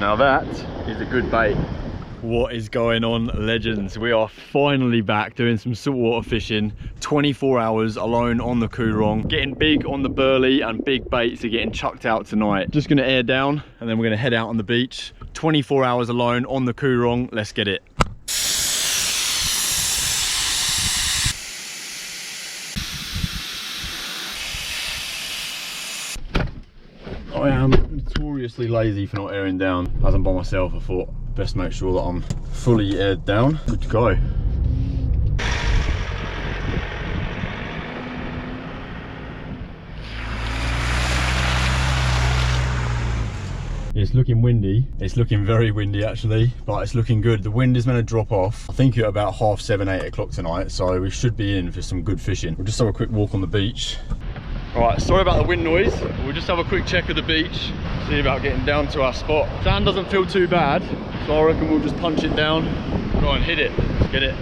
Now that is a good bait. What is going on, legends? We are finally back doing some saltwater fishing. 24 hours alone on the Coorong, getting big on the burley, and big baits are getting chucked out tonight. Just gonna air down and then we're gonna head out on the beach. 24 hours alone on the Coorong. Let's get it. I am notoriously lazy for not airing down. As I'm by myself, I thought best make sure that I'm fully aired down. Good to go. It's looking windy. It's looking very windy actually, but it's looking good. The wind is going to drop off, I think, at about 7:30, 8 o'clock tonight, so we should be in for some good fishing. We'll just have a quick walk on the beach. Alright, sorry about the wind noise. We'll just have a quick check of the beach, see about getting down to our spot. Sand doesn't feel too bad, so I reckon we'll just punch it down, go and hit it. Let's get it.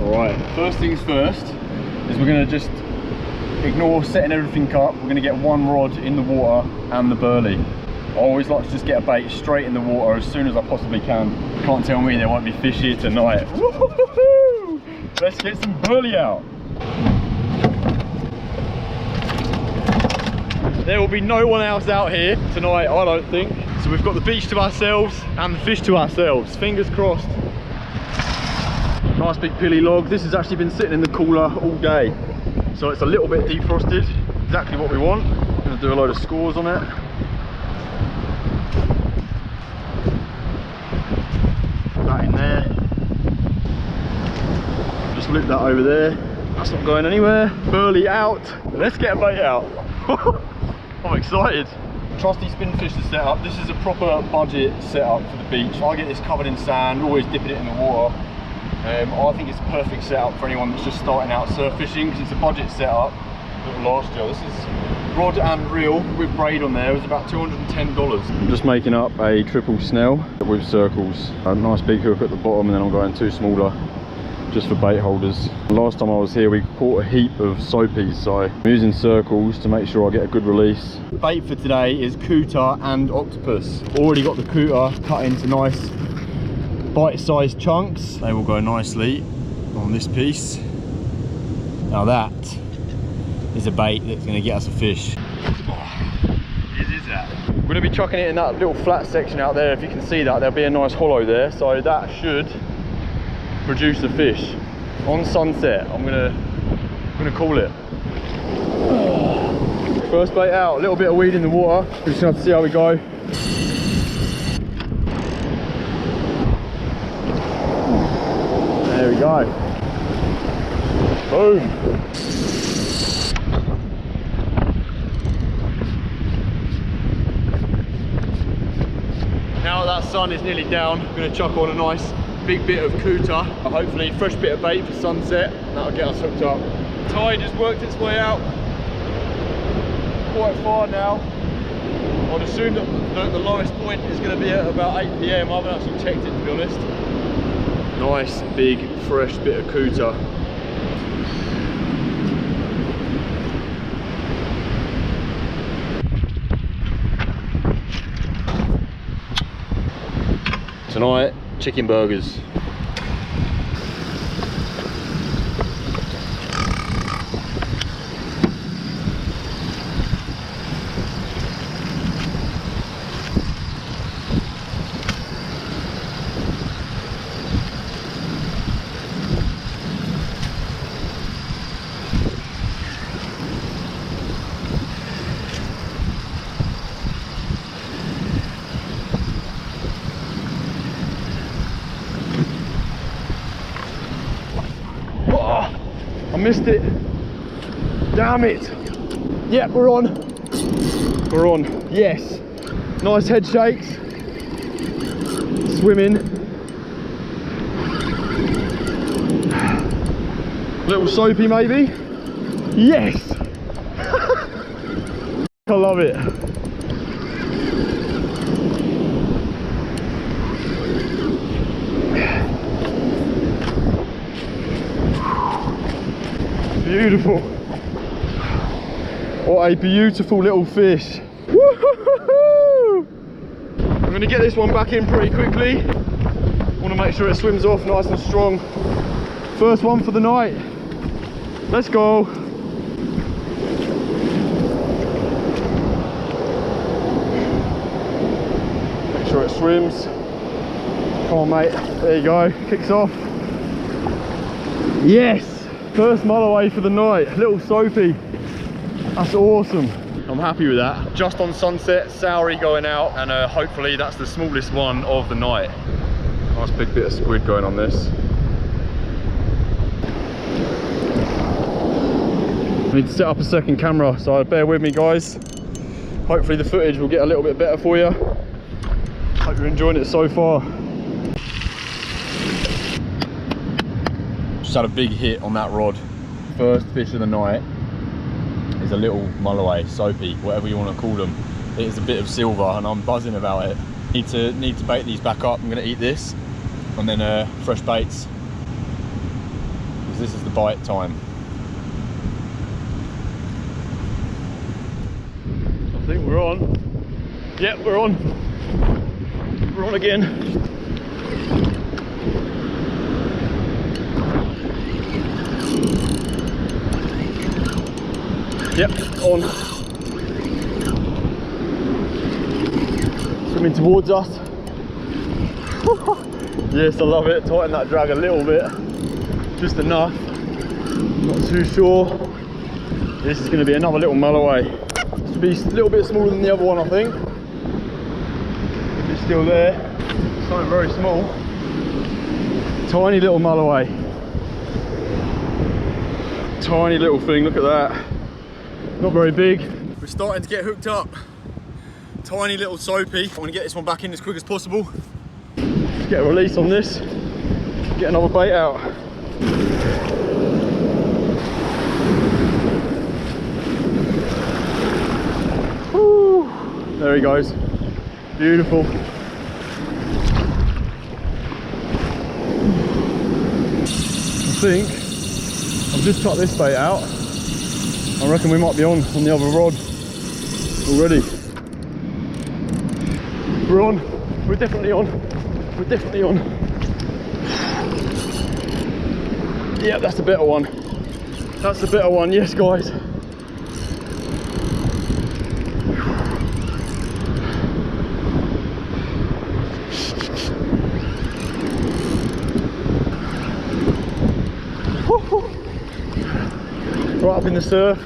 Alright, first things first is we're going to just ignore setting everything up. We're going to get one rod in the water and the burley. I always like to just get a bait straight in the water as soon as I possibly can. You can't tell me there won't be fish here tonight. Woo-hoo-hoo! Let's get some burley out. There will be no one else out here tonight, I don't think. So we've got the beach to ourselves and the fish to ourselves. Fingers crossed. Nice big pilly log. This has actually been sitting in the cooler all day. So it's a little bit defrosted. Exactly what we want. I'm going to do a load of scores on it. That in there. Just loop that over there. That's not going anywhere. Burley out. Let's get a bait out. I'm excited. Trusty spinfish to set up. This is a proper budget setup for the beach. I get this covered in sand, always dipping it in the water. I think it's a perfect setup for anyone that's just starting out surf fishing, because it's a budget setup. Last year, this is rod and reel with braid on there. It was about $210. I'm just making up a triple snell with circles. A nice big hook at the bottom, and then I'm going two smaller just for bait holders. Last time I was here we caught a heap of soapies, so I'm using circles to make sure I get a good release. Bait for today is cooter and octopus. Already got the cooter cut into nice bite-sized chunks. They will go nicely on this piece. Now that is a bait that's going to get us a fish. Is that? We're going to be chucking it in that little flat section out there. If you can see that, there'll be a nice hollow there, so that should produce a fish. On sunset, I'm gonna call it. First bait out, a little bit of weed in the water. We're just gonna have to see how we go. There we go. Boom. Now that sun is nearly down, I'm going to chuck on a nice big bit of cooter. Hopefully fresh bit of bait for sunset. That'll get us hooked up. Tide has worked its way out quite far now. I'd assume that the lowest point is going to be at about 8 PM. I haven't actually checked it, to be honest. Nice big fresh bit of cooter. Tonight, chicken burgers. I missed it. Damn it. Yeah, we're on. We're on. Yes. Nice head shakes. Swimming. Little soapy maybe. Yes. I love it. Beautiful. What a beautiful little fish. Woo-hoo-hoo-hoo! I'm gonna get this one back in pretty quickly. Want to make sure it swims off nice and strong. First one for the night. Let's go. Make sure it swims. Come on, mate. There you go. Kicks off. Yes! First mulloway for the night. Little soapy. That's awesome. I'm happy with that. Just on sunset, Sauri going out, and hopefully that's the smallest one of the night. Nice big bit of squid going on this. I need to set up a second camera, so bear with me, guys. Hopefully the footage will get a little bit better for you. Hope you're enjoying it so far. Just had a big hit on that rod. First fish of the night is a little mulloway, soapy, whatever you want to call them. It is a bit of silver and I'm buzzing about it. Need to bait these back up. I'm going to eat this and then fresh baits, because this is the bite time. I think we're on. Yep, we're on. We're on again. Yep, on. Swimming towards us. Yes, I love it. Tighten that drag a little bit. Just enough. Not too sure. This is going to be another little mulloway. This will be a little bit smaller than the other one, I think. If it's still there. Something very small. Tiny little mulloway. Tiny little thing, look at that. Not very big. We're starting to get hooked up. Tiny little soapy. I'm going to get this one back in as quick as possible. Let's get a release on this. Get another bait out. Woo. There he goes. Beautiful. I think I've just cut this bait out. I reckon we might be on the other rod already. We're on. We're definitely on. We're definitely on. Yeah, that's the better one. That's the better one. Yes, guys. Right up in the surf.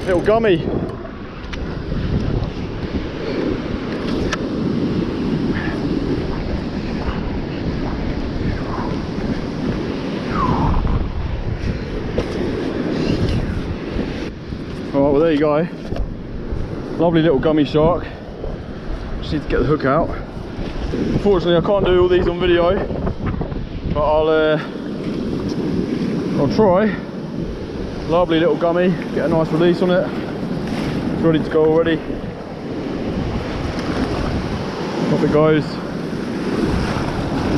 Little gummy. Alright, well there you go. Lovely little gummy shark. Just need to get the hook out. Unfortunately, I can't do all these on video, but I'll try. Lovely little gummy. Get a nice release on it. It's ready to go already. Off it goes.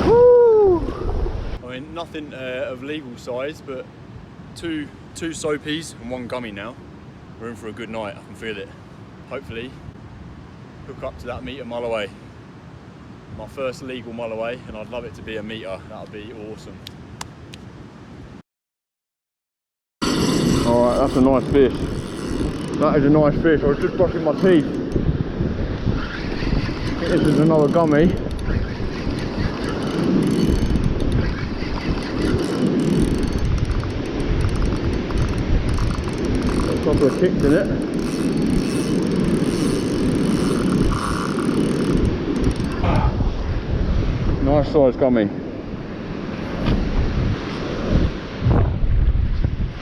Woo! I mean, nothing of legal size, but two soapies and one gummy now. We're in for a good night. I can feel it. Hopefully, hook up to that metre mulloway. My first legal mulloway, and I'd love it to be a metre. That would be awesome. Alright, that's a nice fish. That is a nice fish. I was just brushing my teeth. I think this is another gummy. Got a couple of kicks in it. Nice size gummy.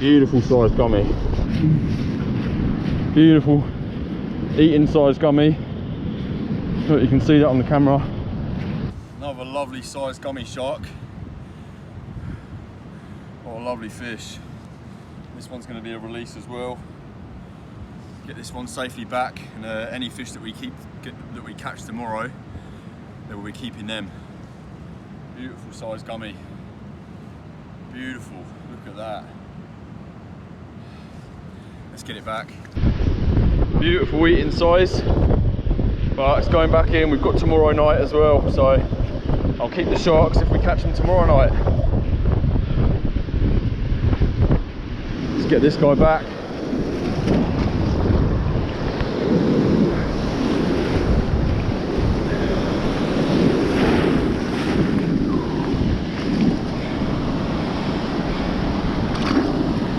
Beautiful size gummy. Beautiful eating size gummy. Look, you can see that on the camera. Another lovely size gummy shark. What a lovely fish. This one's going to be a release as well. Get this one safely back, and any fish that we catch tomorrow, then we'll be keeping them. Beautiful size gummy. Beautiful, look at that. Let's get it back. Beautiful eating size, but it's going back in. We've got tomorrow night as well, so I'll keep the sharks if we catch them tomorrow night. Let's get this guy back.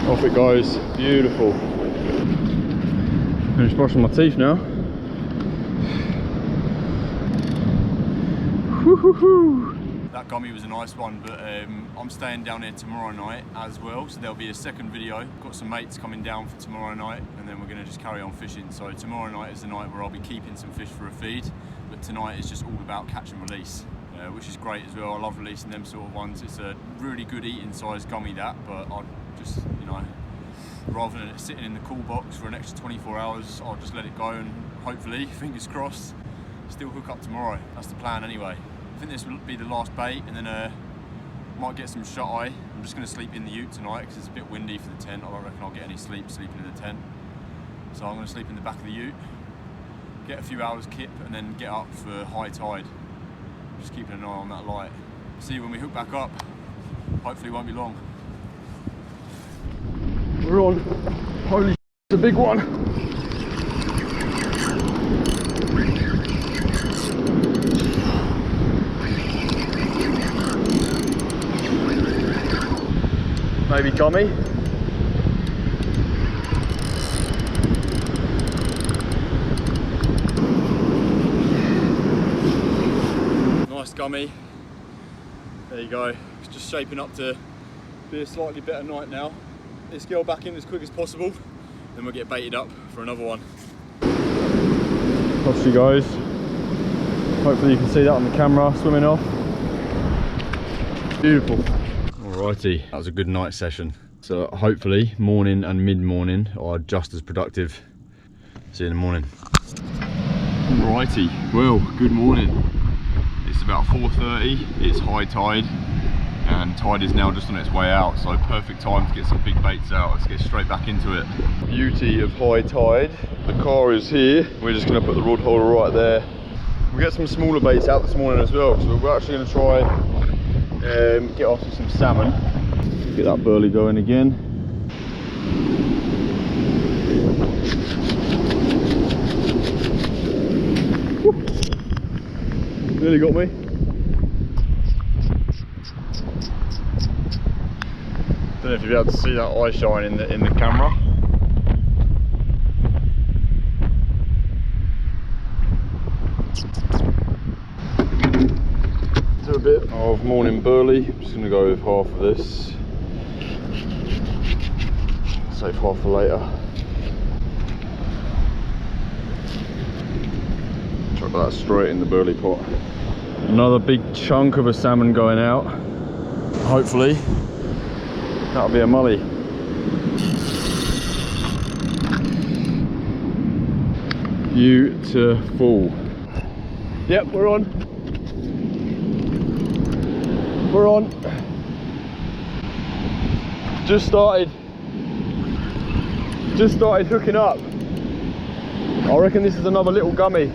Off it goes, beautiful. I'm just brushing my teeth now. That gummy was a nice one, but I'm staying down here tomorrow night as well, so there'll be a second video. Got some mates coming down for tomorrow night, and then we're going to just carry on fishing. So tomorrow night is the night where I'll be keeping some fish for a feed, but tonight is just all about catch and release, which is great as well. I love releasing them sort of ones. It's a really good eating size gummy, that, but I'll just, you know, rather than it sitting in the cool box for an extra 24 hours, I'll just let it go and hopefully, fingers crossed, still hook up tomorrow. That's the plan anyway. I think this will be the last bait, and then might get some shut eye. I'm just going to sleep in the ute tonight because it's a bit windy for the tent. I don't reckon I'll get any sleep sleeping in the tent. So I'm going to sleep in the back of the ute, get a few hours kip, and then get up for high tide. Just keeping an eye on that light. See you when we hook back up. Hopefully it won't be long. We're on. Holy shit, it's a big one. Maybe gummy. Nice gummy. There you go. It's just shaping up to be a slightly better night now. Let's get back in as quick as possible, then we'll get baited up for another one. Off she goes. Hopefully you can see that on the camera, swimming off. Beautiful. Alrighty, that was a good night session. So hopefully morning and mid-morning are just as productive. See you in the morning. Alrighty, well, good morning. It's about 4:30, it's high tide, and tide is now just on its way out, so perfect time to get some big baits out. Let's get straight back into it. Beauty of high tide. The car is here. We're just going to put the rod holder right there. We'll get some smaller baits out this morning as well, so we're actually going to try get after some salmon. Get that burley going again. Woo. Nearly got me. Don't know if you'll be able to see that eye shine in the camera. Do a bit of morning burley. I'm just going to go with half of this. Save half for later. Chuck that straight in the burley pot. Another big chunk of a salmon going out. Hopefully that'll be a mully. Beautiful. Yep, we're on. We're on. Just started hooking up. I reckon this is another little gummy.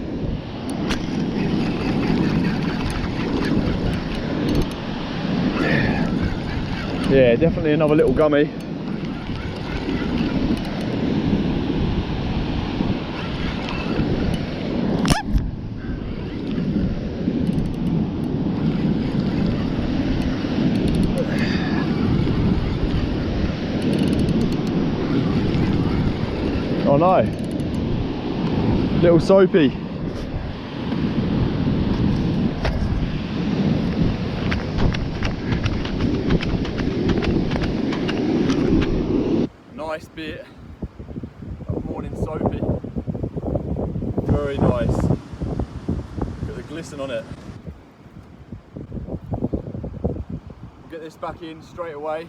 Yeah, definitely another little gummy. Oh no, little soapy. Nice bit of morning soapy. Very nice. Look at the glisten on it. We'll get this back in straight away.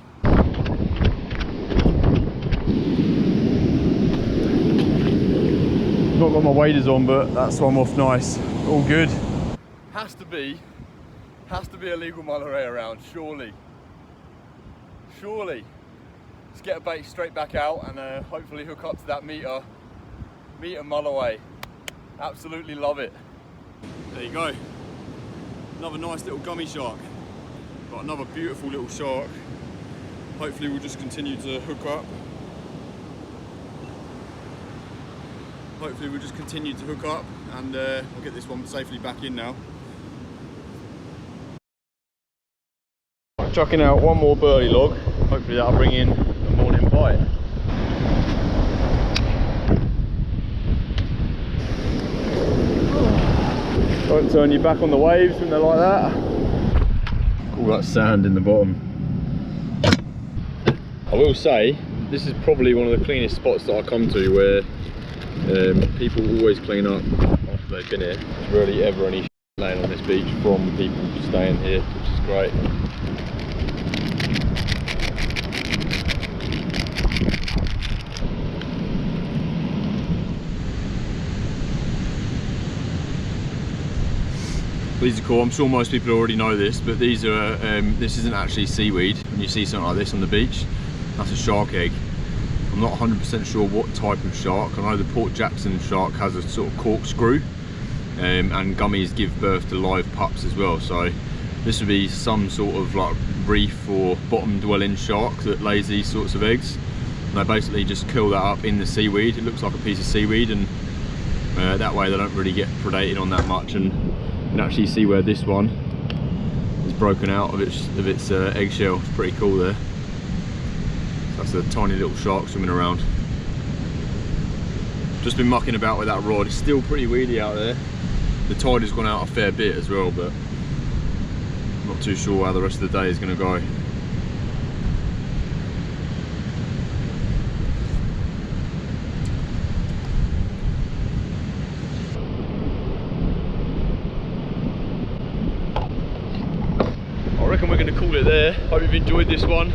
Not got my waders on, but that swam off nice. All good. Has Has to be a legal mull array around, surely. Surely. Let's get a bait straight back out and hopefully hook up to that meter mull away. Absolutely love it. There you go. Another nice little gummy shark. Got another beautiful little shark. Hopefully we'll just continue to hook up. Hopefully we'll just continue to hook up and we'll get this one safely back in now. Chucking out one more burley log. Hopefully that'll bring in a morning bite. Don't turn your back on the waves when they're like that. All that sand in the bottom. I will say, this is probably one of the cleanest spots that I come to where people always clean up after they've been here. There's rarely ever any laying on this beach from people staying here, which is great. These are cool. I'm sure most people already know this, but these are this isn't actually seaweed. When you see something like this on the beach, that's a shark egg. I'm not 100% sure what type of shark. I know the Port Jackson shark has a sort of corkscrew, and gummies give birth to live pups as well. So this would be some sort of like reef or bottom dwelling shark that lays these sorts of eggs. And they basically just kill that up in the seaweed. It looks like a piece of seaweed, and that way they don't really get predated on that much. And you can actually see where this one is broken out of its eggshell. It's pretty cool there. That's a tiny little shark swimming around. Just been mucking about with that rod. It's still pretty weedy out there. The tide has gone out a fair bit as well, but I'm not too sure how the rest of the day is going to go. I reckon we're going to call it there. Hope you've enjoyed this one.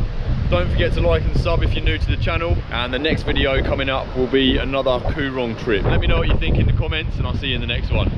Don't forget to like and sub if you're new to the channel, and the next video coming up will be another Coorong trip. Let me know what you think in the comments, and I'll see you in the next one.